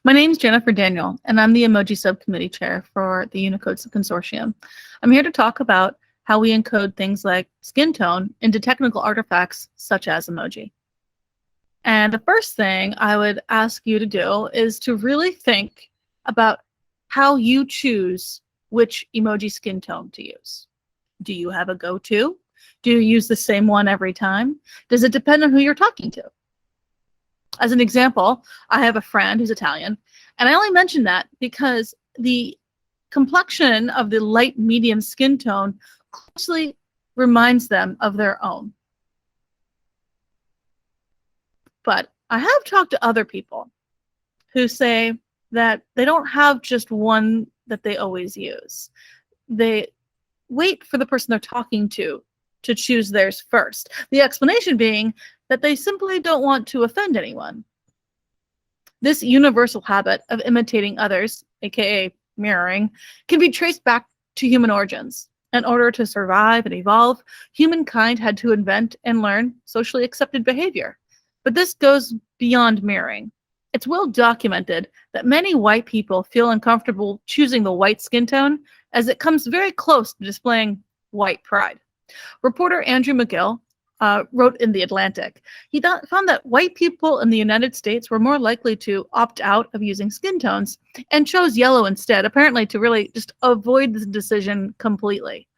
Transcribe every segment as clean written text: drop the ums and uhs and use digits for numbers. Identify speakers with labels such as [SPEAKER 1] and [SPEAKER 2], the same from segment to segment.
[SPEAKER 1] My name's Jennifer Daniel, and I'm the Emoji Subcommittee Chair for the Unicode Consortium. I'm here to talk about how we encode things like skin tone into technical artifacts such as emoji. And the first thing I would ask you to do is to really think about how you choose which emoji skin tone to use. Do you have a go-to? Do you use the same one every time? Does it depend on who you're talking to? As an example, I have a friend who's Italian, and I only mention that because the complexion of the light medium skin tone closely reminds them of their own. But I have talked to other people who say that they don't have just one that they always use. They wait for the person they're talking to choose theirs first. The explanation being that they simply don't want to offend anyone. This universal habit of imitating others, aka mirroring, can be traced back to human origins. In order to survive and evolve, humankind had to invent and learn socially accepted behavior. But this goes beyond mirroring. It's well documented that many white people feel uncomfortable choosing the white skin tone as it comes very close to displaying white pride. Reporter Andrew McGill wrote in The Atlantic. He found that white people in the United States were more likely to opt out of using skin tones and chose yellow instead, apparently to really just avoid the decision completely.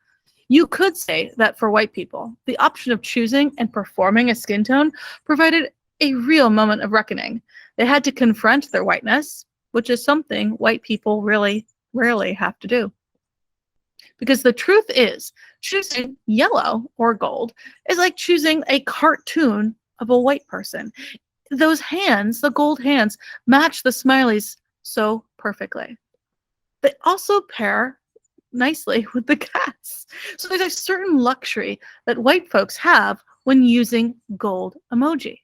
[SPEAKER 1] You could say that for white people, the option of choosing and performing a skin tone provided a real moment of reckoning. They had to confront their whiteness, which is something white people really rarely have to do. Because the truth is, choosing yellow or gold is like choosing a cartoon of a white person. Those hands, the gold hands, match the smileys so perfectly. They also pair nicely with the cats. So there's a certain luxury that white folks have when using gold emoji.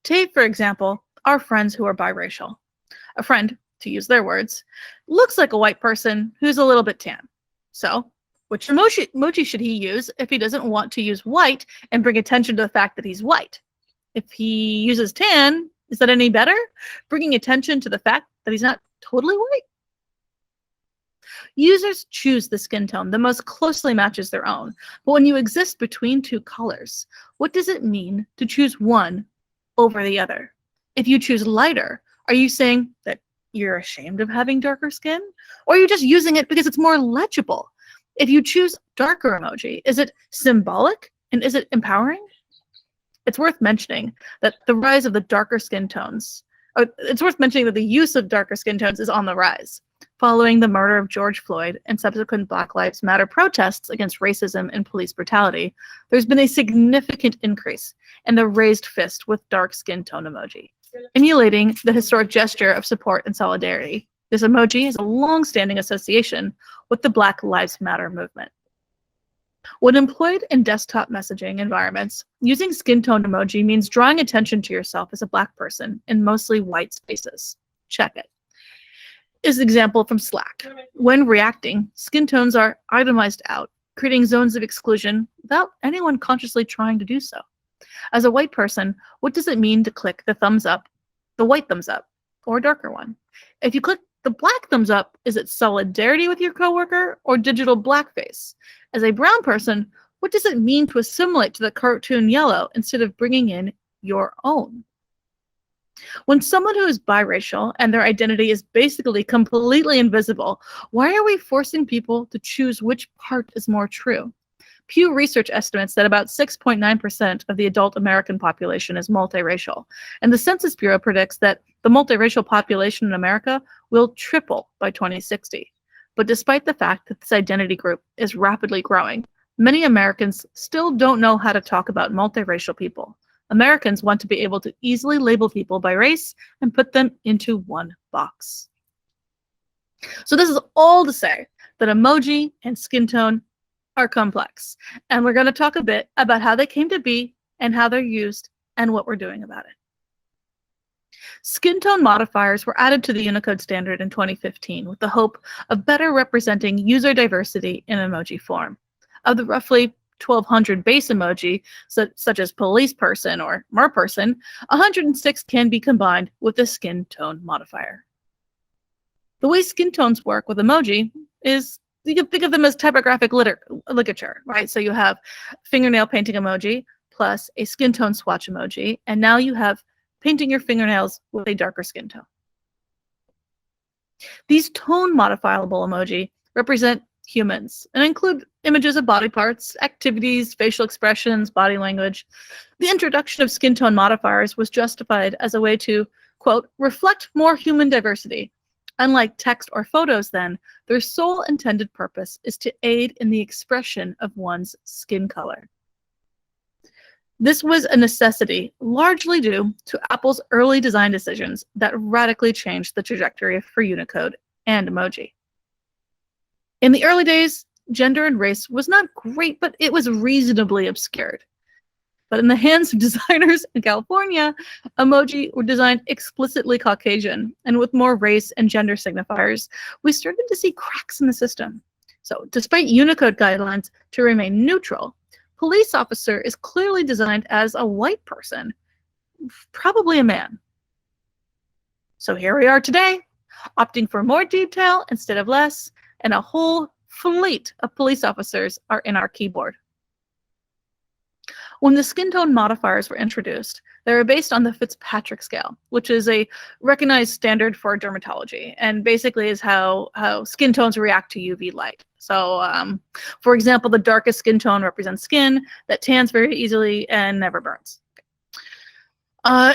[SPEAKER 1] Take, for example, our friends who are biracial. A friend, to use their words, looks like a white person who's a little bit tan. So, which emoji should he use if he doesn't want to use white and bring attention to the fact that he's white? If he uses tan, is that any better? Bringing attention to the fact that he's not totally white? Users choose the skin tone that most closely matches their own. But when you exist between two colors, what does it mean to choose one over the other? If you choose lighter, are you saying that you're ashamed of having darker skin? Or are you just using it because it's more legible? If you choose darker emoji, is it symbolic and is it empowering? It's worth mentioning that the rise of the darker skin tones, it's worth mentioning that the use of darker skin tones is on the rise. Following the murder of George Floyd and subsequent Black Lives Matter protests against racism and police brutality, there's been a significant increase in the raised fist with dark skin tone emoji, emulating the historic gesture of support and solidarity. This emoji has a long-standing association with the Black Lives Matter movement. When employed in desktop messaging environments, using skin tone emoji means drawing attention to yourself as a Black person in mostly white spaces. Check it. Is an example from Slack. When reacting, skin tones are itemized out, creating zones of exclusion without anyone consciously trying to do so. As a white person, what does it mean to click the thumbs up, the white thumbs up, or a darker one? If you click the black thumbs up, is it solidarity with your coworker or digital blackface? As a brown person, what does it mean to assimilate to the cartoon yellow instead of bringing in your own? When someone who is biracial and their identity is basically completely invisible, why are we forcing people to choose which part is more true? Pew Research estimates that about 6.9% of the adult American population is multiracial, and the Census Bureau predicts that the multiracial population in America will triple by 2060. But despite the fact that this identity group is rapidly growing, many Americans still don't know how to talk about multiracial people. Americans want to be able to easily label people by race and put them into one box. So this is all to say that emoji and skin tone are complex, and we're going to talk a bit about how they came to be and how they're used and what we're doing about it. Skin tone modifiers were added to the Unicode standard in 2015 with the hope of better representing user diversity in emoji form. Of the roughly 1,200 base emoji, such as police person or merperson, 106 can be combined with the skin tone modifier. The way skin tones work with emoji is, you can think of them as typographic ligature, right? So you have fingernail painting emoji plus a skin tone swatch emoji, and now you have painting your fingernails with a darker skin tone. These tone modifiable emoji represent humans and include images of body parts, activities, facial expressions, body language. The introduction of skin tone modifiers was justified as a way to, quote, reflect more human diversity. Unlike text or photos, then, their sole intended purpose is to aid in the expression of one's skin color. This was a necessity, largely due to Apple's early design decisions that radically changed the trajectory for Unicode and emoji. In the early days, gender and race was not great, but it was reasonably obscured. But in the hands of designers in California, emoji were designed explicitly Caucasian, and with more race and gender signifiers, we started to see cracks in the system. So despite Unicode guidelines to remain neutral, police officer is clearly designed as a white person, probably a man. So here we are today, opting for more detail instead of less, and a whole fleet of police officers are in our keyboard. When the skin tone modifiers were introduced, they were based on the Fitzpatrick scale, which is a recognized standard for dermatology, and basically is how skin tones react to UV light. So, for example, the darkest skin tone represents skin that tans very easily and never burns.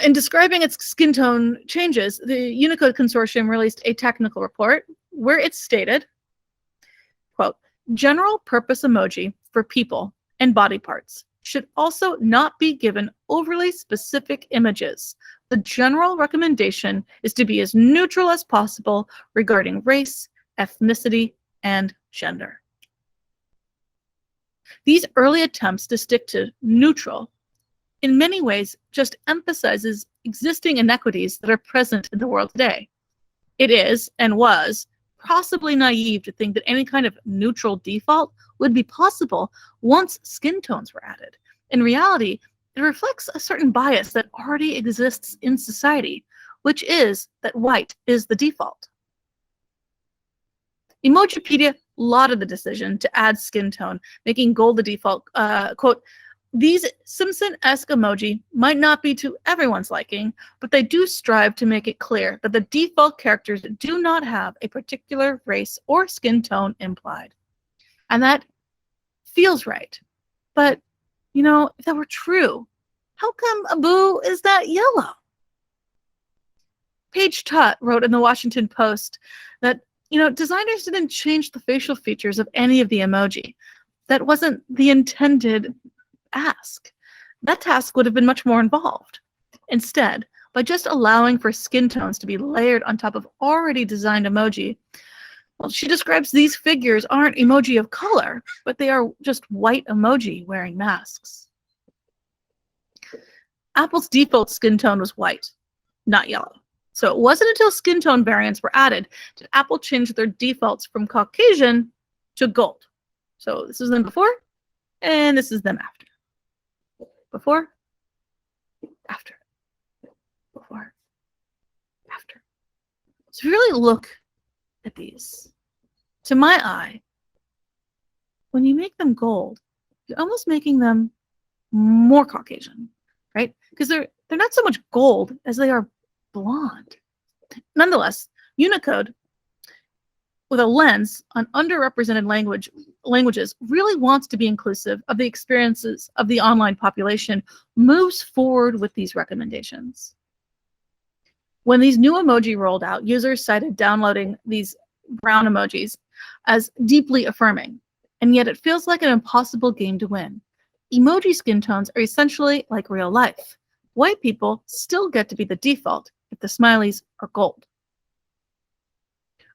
[SPEAKER 1] In describing its skin tone changes, the Unicode Consortium released a technical report where it stated, quote, general purpose emoji for people and body parts should also not be given overly specific images. The general recommendation is to be as neutral as possible regarding race, ethnicity, and gender. These early attempts to stick to neutral, in many ways, just emphasizes existing inequities that are present in the world today. It is, and was, possibly naive to think that any kind of neutral default would be possible once skin tones were added. In reality, it reflects a certain bias that already exists in society, which is that white is the default. Emojipedia lauded the decision to add skin tone, making gold the default. Quote, these Simpson-esque emoji might not be to everyone's liking, but they do strive to make it clear that the default characters do not have a particular race or skin tone implied. And that feels right. But, you know, if that were true, how come Abu is that yellow? Paige Tutt wrote in the Washington Post that, you know, designers didn't change the facial features of any of the emoji. That wasn't the intended ask. That task would have been much more involved. Instead, by just allowing for skin tones to be layered on top of already designed emoji, well, she describes these figures aren't emoji of color, but they are just white emoji wearing masks. Apple's default skin tone was white, not yellow. So it wasn't until skin tone variants were added did Apple change their defaults from Caucasian to gold. So this is them before, and this is them after. Before, after, before, after. So if you really look at these, to my eye, when you make them gold, you're almost making them more Caucasian, right? Because they're not so much gold as they are blonde. Nonetheless, Unicode, with a lens on underrepresented languages, really wants to be inclusive of the experiences of the online population, moves forward with these recommendations. When these new emoji rolled out, users cited downloading these brown emojis as deeply affirming, and yet it feels like an impossible game to win. Emoji skin tones are essentially like real life. White people still get to be the default if the smileys are gold.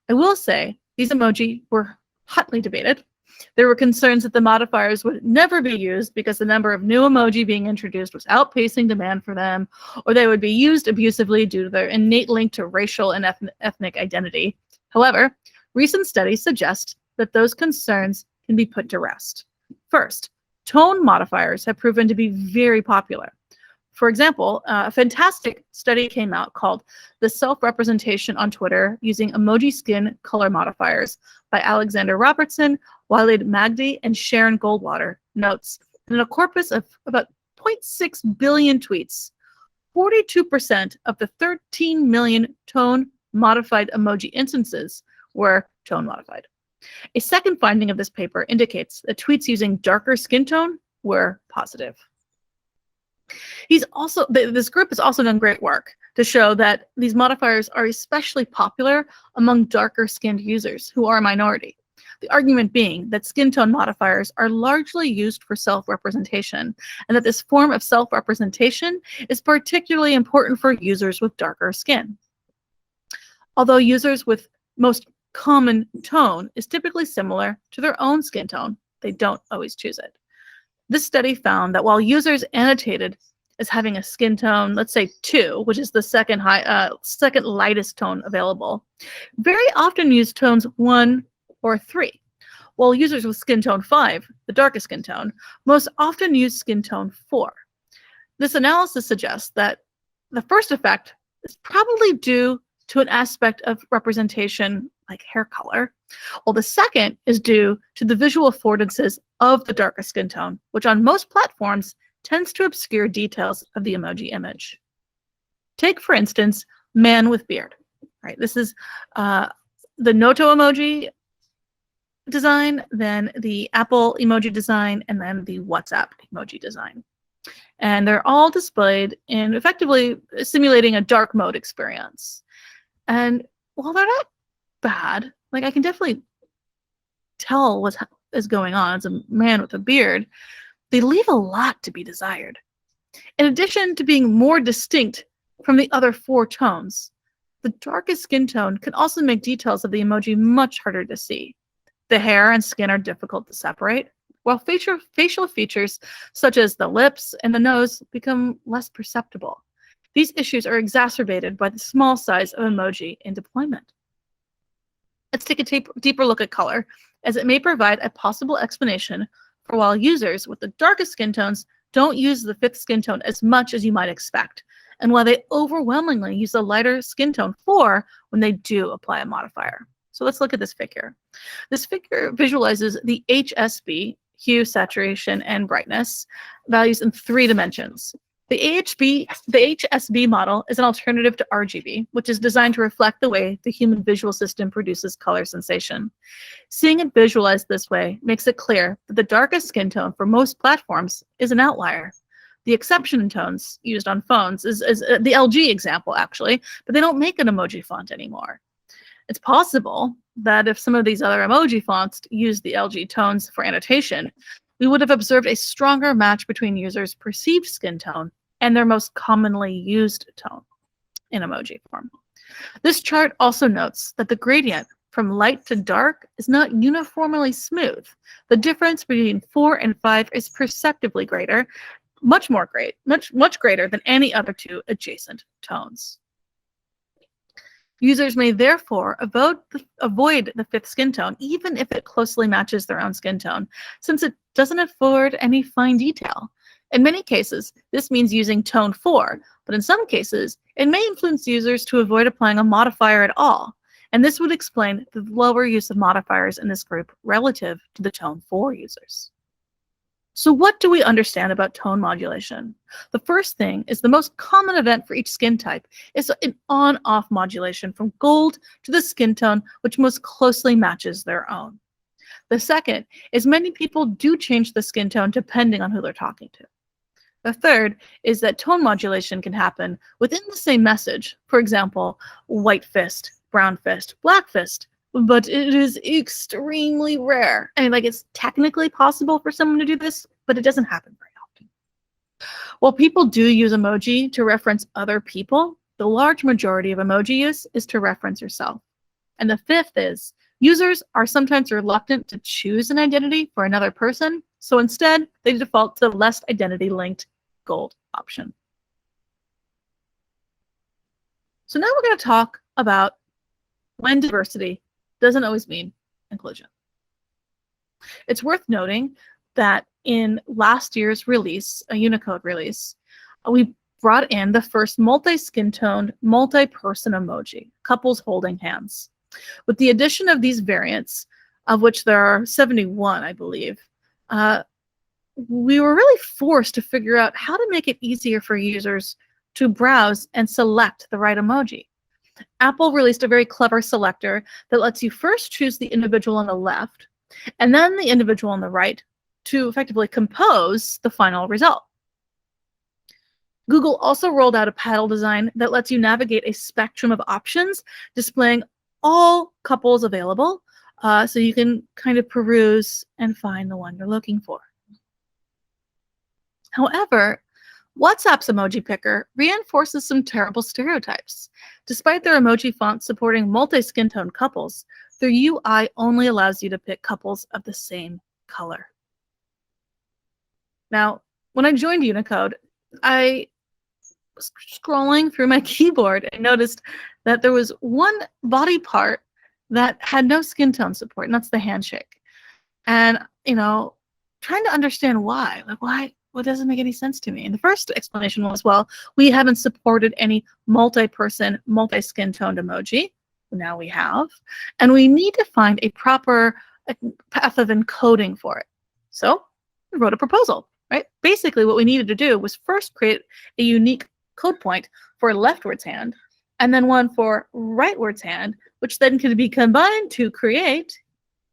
[SPEAKER 1] I will say, these emoji were hotly debated. There were concerns that the modifiers would never be used because the number of new emoji being introduced was outpacing demand for them, or they would be used abusively due to their innate link to racial and ethnic identity. However, recent studies suggest that those concerns can be put to rest. First, tone modifiers have proven to be very popular. For example, a fantastic study came out called The Self-Representation on Twitter Using Emoji Skin Color Modifiers by Alexander Robertson, Walid Magdi, and Sharon Goldwater notes that in a corpus of about 0.6 billion tweets, 42% of the 13 million tone-modified emoji instances were tone-modified. A second finding of this paper indicates that tweets using darker skin tone were positive. This group has also done great work to show that these modifiers are especially popular among darker-skinned users who are a minority. The argument being that skin tone modifiers are largely used for self-representation, and that this form of self-representation is particularly important for users with darker skin. Although users with most common tone is typically similar to their own skin tone, they don't always choose it. This study found that while users annotated as having a skin tone, let's say 2, which is the second lightest tone available, very often use tones 1 or 3, while users with skin tone 5, the darkest skin tone, most often use skin tone 4. This analysis suggests that the first effect is probably due to an aspect of representation like hair color, while the second is due to the visual affordances of the darker skin tone, which on most platforms tends to obscure details of the emoji image. Take, for instance, man with beard. Right, this is the Noto emoji design, then the Apple emoji design, and then the WhatsApp emoji design. And they're all displayed in effectively simulating a dark mode experience. And while they're not bad, like I can definitely tell what is going on. It's a man with a beard. They leave a lot to be desired. In addition to being more distinct from the other 4 tones, the darkest skin tone can also make details of the emoji much harder to see. The hair and skin are difficult to separate, while facial features such as the lips and the nose become less perceptible. These issues are exacerbated by the small size of emoji in deployment. Let's take a deeper look at color, as it may provide a possible explanation for why users with the darkest skin tones don't use the 5th skin tone as much as you might expect, and why they overwhelmingly use the lighter skin tone 4 when they do apply a modifier. So let's look at this figure. This figure visualizes the HSB, hue, saturation, and brightness, values in 3 dimensions. The HSB model is an alternative to RGB, which is designed to reflect the way the human visual system produces color sensation. Seeing it visualized this way makes it clear that the darkest skin tone for most platforms is an outlier. The exception tones used on phones is the LG example, actually, but they don't make an emoji font anymore. It's possible that if some of these other emoji fonts used the LG tones for annotation, we would have observed a stronger match between users' perceived skin tone and their most commonly used tone in emoji form. This chart also notes that the gradient from light to dark is not uniformly smooth. The difference between 4 and 5 is perceptibly greater, much greater than any other 2 adjacent tones. Users may therefore avoid the 5th skin tone, even if it closely matches their own skin tone, since it doesn't afford any fine detail. In many cases, this means using tone 4, but in some cases, it may influence users to avoid applying a modifier at all, and this would explain the lower use of modifiers in this group relative to the tone 4 users. So what do we understand about tone modulation? The first thing is the most common event for each skin type is an on-off modulation from gold to the skin tone which most closely matches their own. The second is many people do change the skin tone depending on who they're talking to. The third is that tone modulation can happen within the same message. For example, white fist, brown fist, black fist, but it is extremely rare. I mean, like, it's technically possible for someone to do this, but it doesn't happen very often. While people do use emoji to reference other people, the large majority of emoji use is to reference yourself. And the fifth is, users are sometimes reluctant to choose an identity for another person, so instead, they default to the less identity-linked gold option. So now we're going to talk about when diversity doesn't always mean inclusion. It's worth noting that in last year's release, a Unicode release, we brought in the first multi-skin toned, multi-person emoji, couples holding hands. With the addition of these variants, of which there are 71, I believe, we were really forced to figure out how to make it easier for users to browse and select the right emoji. Apple released a very clever selector that lets you first choose the individual on the left and then the individual on the right to effectively compose the final result. Google also rolled out a paddle design that lets you navigate a spectrum of options, displaying all couples available, so you can kind of peruse and find the one you're looking for. However, WhatsApp's emoji picker reinforces some terrible stereotypes. Despite their emoji font supporting multi-skin tone couples, their UI only allows you to pick couples of the same color. Now, when I joined Unicode, I was scrolling through my keyboard and noticed that there was one body part that had no skin tone support, and that's the handshake. And, trying to understand why. Like, why? Well, it doesn't make any sense to me. And the first explanation was, well, we haven't supported any multi-person, multi-skin toned emoji. Now we have. And we need to find a proper path of encoding for it. So we wrote a proposal, right? Basically, what we needed to do was first create a unique code point for leftwards hand, and then one for rightwards hand, which then could be combined to create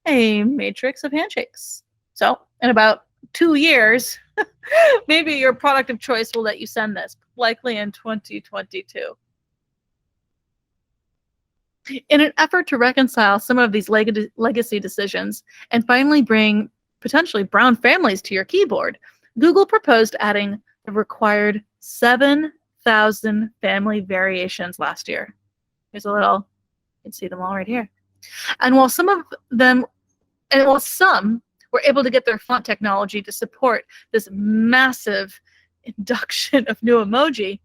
[SPEAKER 1] a matrix of handshakes. So in about 2 years, maybe your product of choice will let you send this, likely in 2022. In an effort to reconcile some of these legacy decisions and finally bring potentially brown families to your keyboard, Google proposed adding the required 7,000 family variations last year. Here's a little, you can see them all right here. And while some were able to get their font technology to support this massive induction of new emoji,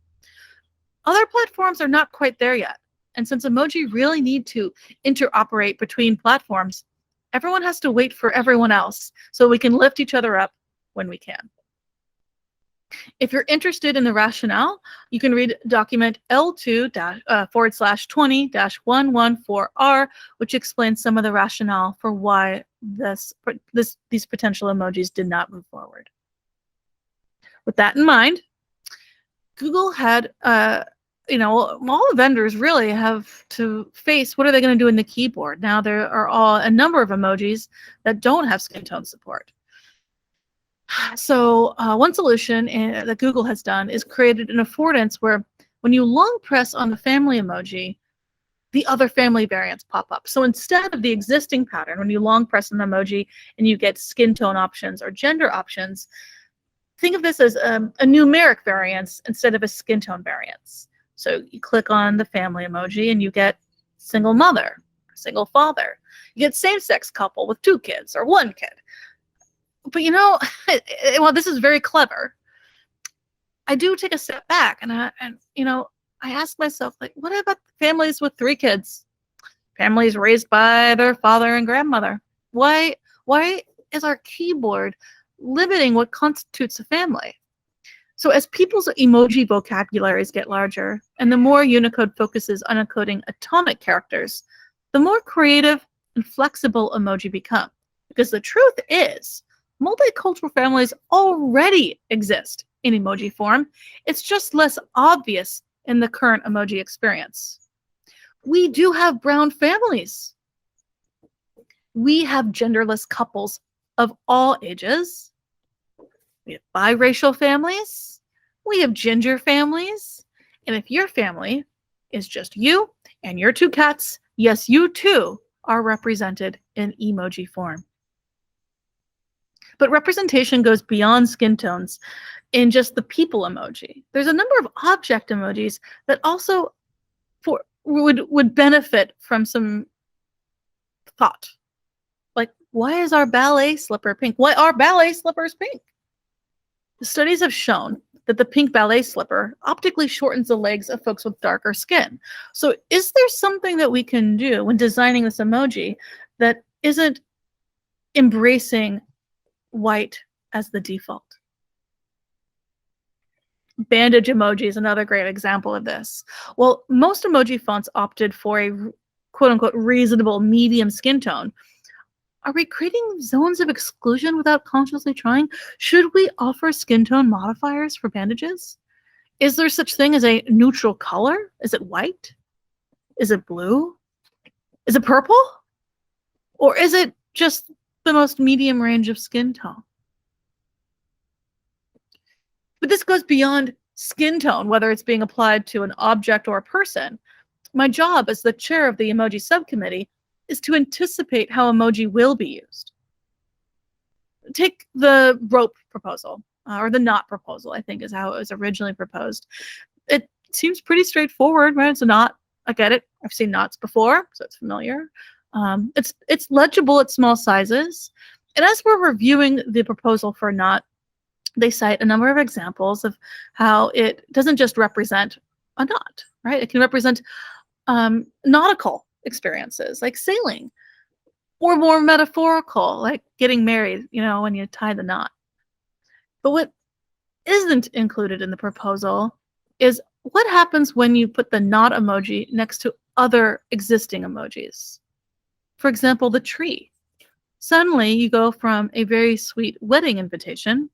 [SPEAKER 1] other platforms are not quite there yet. And since emoji really need to interoperate between platforms, everyone has to wait for everyone else so we can lift each other up when we can. If you're interested in the rationale, you can read document L2//20-114R, which explains some of the rationale for why these potential emojis did not move forward. With that in mind, Google had, all the vendors really have to face what are they going to do in the keyboard. Now there are a number of emojis that don't have skin tone support. So one solution that Google has done is created an affordance where when you long press on the family emoji, the other family variants pop up. So instead of the existing pattern, when you long press an emoji and you get skin tone options or gender options, think of this as a numeric variance instead of a skin tone variance. So you click on the family emoji and you get single mother, single father. You get same-sex couple with 2 kids or 1 kid. But well, this is very clever. I do take a step back and I ask myself, like, what about families with 3 kids? Families raised by their father and grandmother. Why is our keyboard limiting what constitutes a family? So as people's emoji vocabularies get larger, and the more Unicode focuses on encoding atomic characters, the more creative and flexible emoji become. Because the truth is, multicultural families already exist in emoji form. It's just less obvious in the current emoji experience. We do have brown families. We have genderless couples of all ages. We have biracial families. We have ginger families. And if your family is just you and your 2 cats, yes, you too are represented in emoji form. But representation goes beyond skin tones in just the people emoji. There's a number of object emojis that also would benefit from some thought. Like, why is our ballet slipper pink? Why are ballet slippers pink? The studies have shown that the pink ballet slipper optically shortens the legs of folks with darker skin. So is there something that we can do when designing this emoji that isn't embracing white as the default. Bandage emoji is another great example of this. Well, most emoji fonts opted for a quote-unquote reasonable medium skin tone. Are we creating zones of exclusion without consciously trying? Should we offer skin tone modifiers for bandages? Is there such thing as a neutral color? Is it white? Is it blue? Is it purple? Or is it just the most medium range of skin tone? But this goes beyond skin tone, whether it's being applied to an object or a person. My job as the chair of the emoji subcommittee is to anticipate how emoji will be used. Take the rope proposal, or the knot proposal, I think is how it was originally proposed. It seems pretty straightforward, right? It's a knot. I get it. I've seen knots before, so it's familiar. It's legible at small sizes. And as we're reviewing the proposal for a knot, they cite a number of examples of how it doesn't just represent a knot, right? It can represent nautical experiences like sailing, or more metaphorical, like getting married, when you tie the knot. But what isn't included in the proposal is what happens when you put the knot emoji next to other existing emojis. For example, the tree. Suddenly you go from a very sweet wedding invitation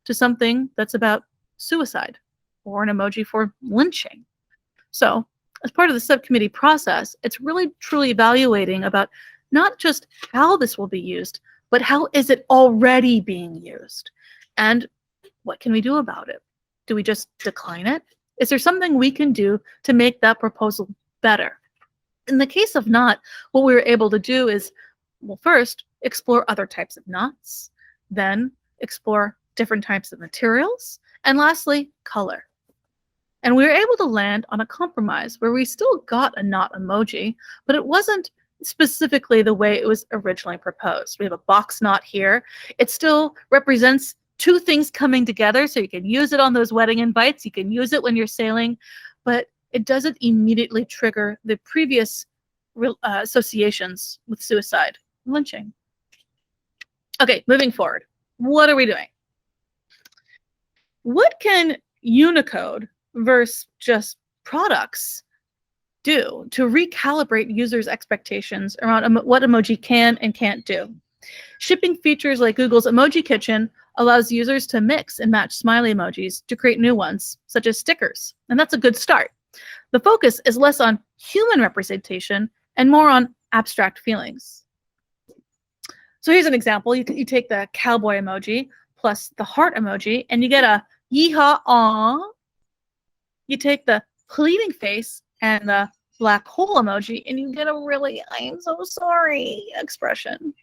[SPEAKER 1] to something that's about suicide, or an emoji for lynching. So, as part of the subcommittee process, it's really truly evaluating about not just how this will be used, but how is it already being used? And what can we do about it? Do we just decline it? Is there something we can do to make that proposal better? In the case of knot, what we were able to do is, well, first, explore other types of knots, then explore different types of materials, and lastly, color. And we were able to land on a compromise where we still got a knot emoji, but it wasn't specifically the way it was originally proposed. We have a box knot here. It still represents two things coming together, so you can use it on those wedding invites, you can use it when you're sailing, but it doesn't immediately trigger the previous associations with suicide, lynching. Okay, moving forward. What are we doing? What can Unicode versus just products do to recalibrate users' expectations around what emoji can and can't do? Shipping features like Google's Emoji Kitchen allows users to mix and match smiley emojis to create new ones, such as stickers, and that's a good start. The focus is less on human representation and more on abstract feelings. So here's an example. You take the cowboy emoji plus the heart emoji, and you get a yeehaw, aw. You take the pleading face and the black hole emoji, and you get a really I'm so sorry expression.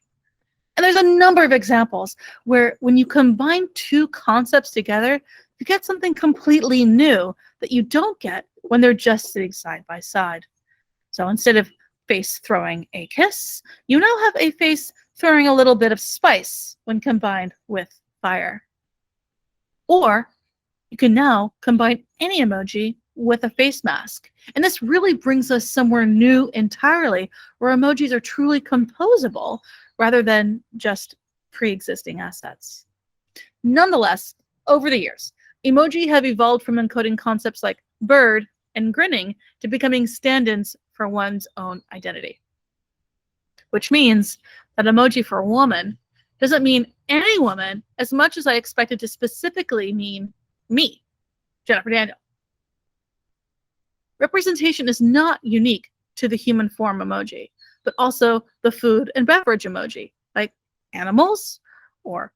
[SPEAKER 1] And there's a number of examples where when you combine two concepts together, you get something completely new that you don't get when they're just sitting side by side. So instead of face throwing a kiss, you now have a face throwing a little bit of spice when combined with fire. Or you can now combine any emoji with a face mask. And this really brings us somewhere new entirely, where emojis are truly composable rather than just pre-existing assets. Nonetheless, over the years, emoji have evolved from encoding concepts like bird and grinning to becoming stand-ins for one's own identity. Which means that emoji for a woman doesn't mean any woman as much as I expect it to specifically mean me, Jennifer Daniel. Representation is not unique to the human form emoji, but also the food and beverage emoji, like animals or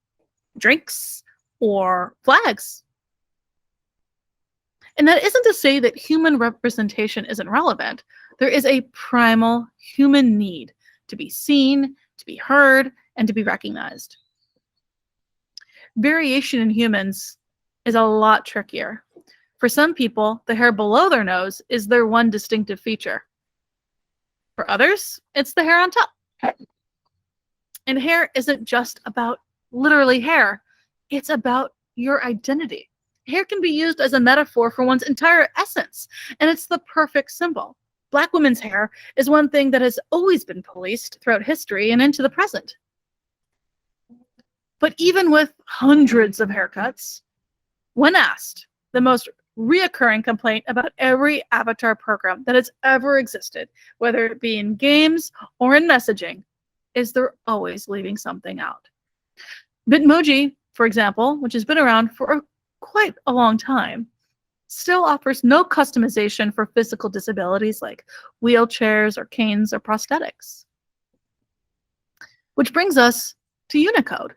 [SPEAKER 1] drinks or flags. And that isn't to say that human representation isn't relevant. There is a primal human need to be seen, to be heard, and to be recognized. Variation in humans is a lot trickier. For some people, the hair below their nose is their one distinctive feature. For others, it's the hair on top. And hair isn't just about literally hair. It's about your identity. Hair can be used as a metaphor for one's entire essence, and it's the perfect symbol. Black women's hair is one thing that has always been policed throughout history and into the present. But even with hundreds of haircuts, when asked, the most reoccurring complaint about every avatar program that has ever existed, whether it be in games or in messaging, is they're always leaving something out. Bitmoji, for example, which has been around for quite a long time, still offers no customization for physical disabilities like wheelchairs or canes or prosthetics. Which brings us to Unicode.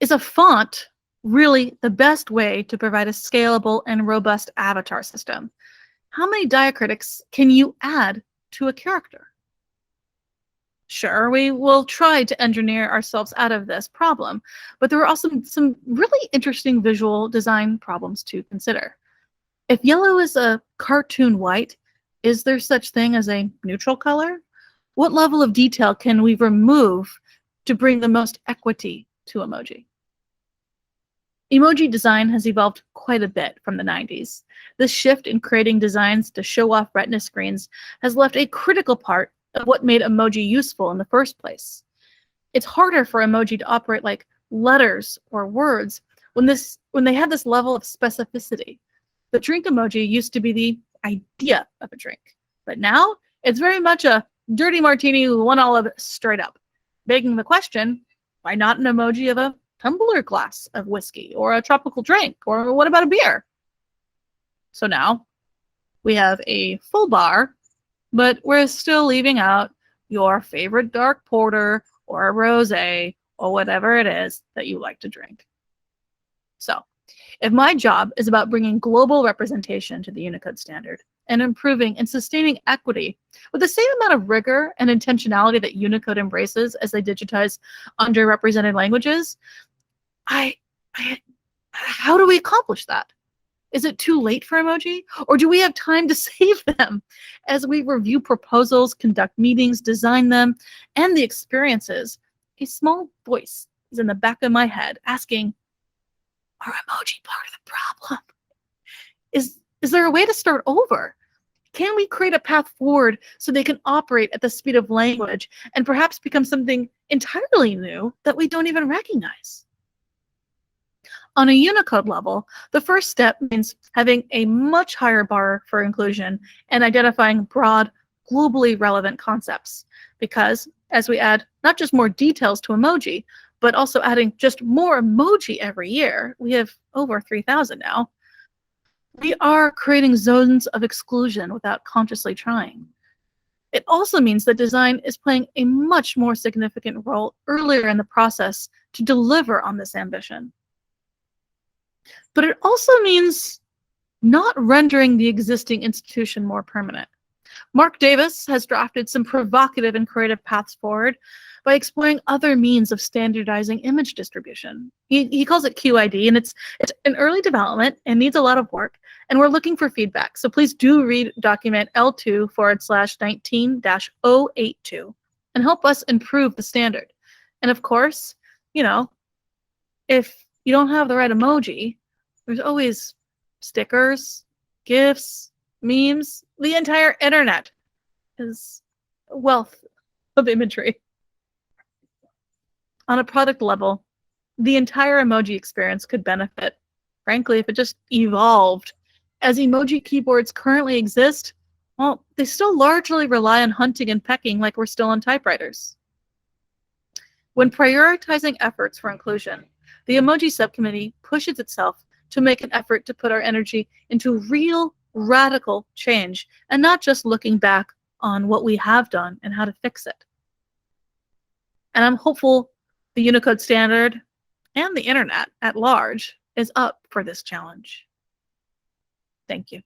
[SPEAKER 1] Is a font really the best way to provide a scalable and robust avatar system? How many diacritics can you add to a character? Sure, we will try to engineer ourselves out of this problem, but there are also some really interesting visual design problems to consider. If yellow is a cartoon white, is there such thing as a neutral color? What level of detail can we remove to bring the most equity to emoji? Emoji design has evolved quite a bit from the 90s. This shift in creating designs to show off retina screens has left a critical part of what made emoji useful in the first place. It's harder for emoji to operate like letters or words when they had this level of specificity. The drink emoji used to be the idea of a drink, but now it's very much a dirty martini with one olive straight up, begging the question, why not an emoji of a tumbler glass of whiskey or a tropical drink, or what about a beer? So now we have a full bar, but we're still leaving out your favorite dark porter or a rosé or whatever it is that you like to drink. So if my job is about bringing global representation to the Unicode standard and improving and sustaining equity with the same amount of rigor and intentionality that Unicode embraces as they digitize underrepresented languages, how do we accomplish that? Is it too late for emoji? Or do we have time to save them as we review proposals, conduct meetings, design them, and the experiences? A small voice is in the back of my head asking, are emoji part of the problem? Is there a way to start over? Can we create a path forward so they can operate at the speed of language and perhaps become something entirely new that we don't even recognize? On a Unicode level, the first step means having a much higher bar for inclusion and identifying broad, globally relevant concepts. Because as we add not just more details to emoji, but also adding just more emoji every year, we have over 3,000 now, we are creating zones of exclusion without consciously trying. It also means that design is playing a much more significant role earlier in the process to deliver on this ambition. But it also means not rendering the existing institution more permanent. Mark Davis has drafted some provocative and creative paths forward by exploring other means of standardizing image distribution. He calls it QID, and it's in early development and needs a lot of work, and we're looking for feedback. So please do read document L2/19-082 and help us improve the standard. And of course, if you don't have the right emoji, there's always stickers, GIFs, memes. The entire internet is a wealth of imagery. On a product level, the entire emoji experience could benefit, frankly, if it just evolved. As emoji keyboards currently exist, well, they still largely rely on hunting and pecking like we're still on typewriters. When prioritizing efforts for inclusion, the emoji subcommittee pushes itself to make an effort to put our energy into real, radical change and not just looking back on what we have done and how to fix it. And I'm hopeful the Unicode standard and the internet at large is up for this challenge. Thank you.